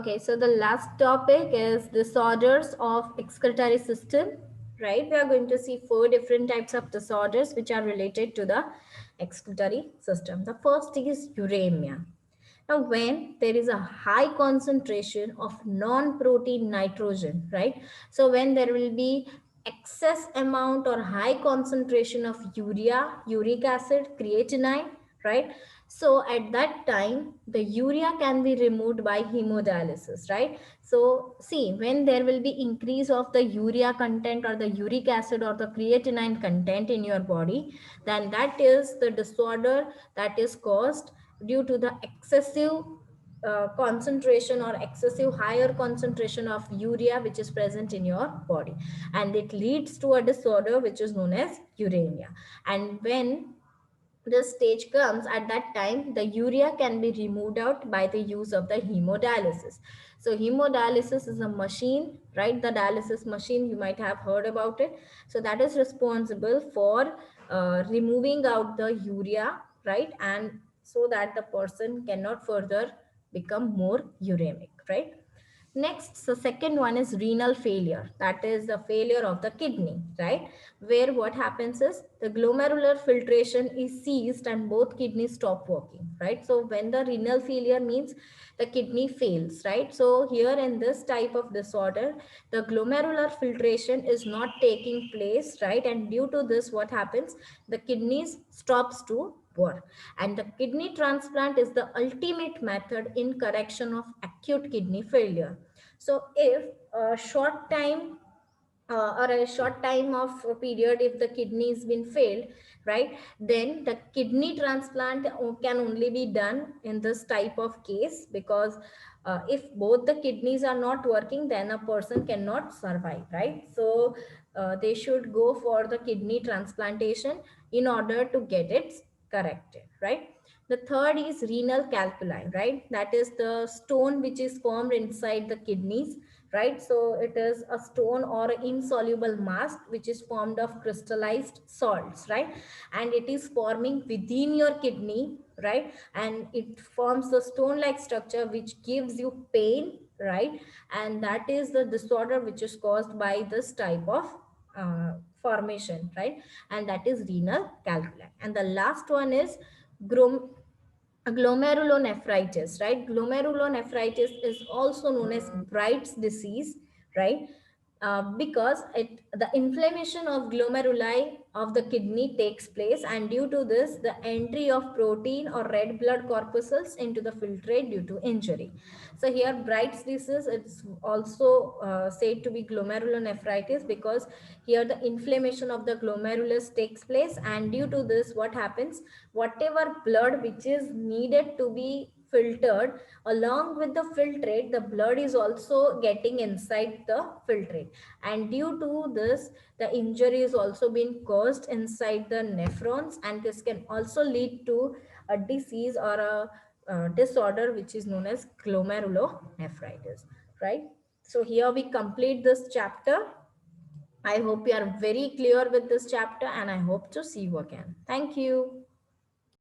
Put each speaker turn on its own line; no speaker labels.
Okay, so the last topic is disorders of excretory system, right? We are going to see 4 different types of disorders which are related to the excretory system. The first is uremia. Now, when there is a high concentration of non-protein nitrogen, right? So when there will be excess amount or high concentration of urea, uric acid, creatinine, right? So at that time, the urea can be removed by hemodialysis, right? So see, when there will be increase of the urea content or the uric acid or the creatinine content in your body, then that is the disorder that is caused due to the excessive concentration or excessive higher concentration of urea which is present in your body, and it leads to a disorder which is known as uremia. And when this stage comes, at that time the urea can be removed out by the use of the hemodialysis. So hemodialysis is a machine, right? The dialysis machine, you might have heard about it. So that is responsible for removing out the urea, right? And so that the person cannot further become more uremic, right? Next, the second one is renal failure. That is the failure of the kidney, right? Where what happens is the glomerular filtration is ceased and both kidneys stop working, right? So when the renal failure means the kidney fails, right? So here in this type of disorder, the glomerular filtration is not taking place, right? And due to this, what happens? The kidneys stops to work. And the kidney transplant is the ultimate method in correction of acute kidney failure. So if a short time or a short time of a period, if the kidney has been failed, right, then the kidney transplant can only be done in this type of case, because if both the kidneys are not working, then a person cannot survive, right? So they should go for the kidney transplantation in order to get it corrected, right? The third is renal calculi, right? That is the stone which is formed inside the kidneys, right? So it is a stone or insoluble mass which is formed of crystallized salts, right? And it is forming within your kidney, right? And it forms the stone like structure which gives you pain, right? And that is the disorder which is caused by this type of formation, right? And that is renal calculi. And the last one is grom glomerulonephritis, right? Glomerulonephritis is also known as Bright's disease, right? Because the inflammation of glomeruli of the kidney takes place, and due to this, the entry of protein or red blood corpuscles into the filtrate due to injury. So here, Bright's disease, it's also said to be glomerulonephritis, because here the inflammation of the glomerulus takes place, and due to this, what happens? Whatever blood which is needed to be filtered, along with the filtrate, the blood is also getting inside the filtrate, and due to this, the injury is also being caused inside the nephrons, and this can also lead to a disease or a disorder which is known as glomerulonephritis, right? So here we complete this chapter. I hope you are very clear with this chapter, and I hope to see you again. Thank you.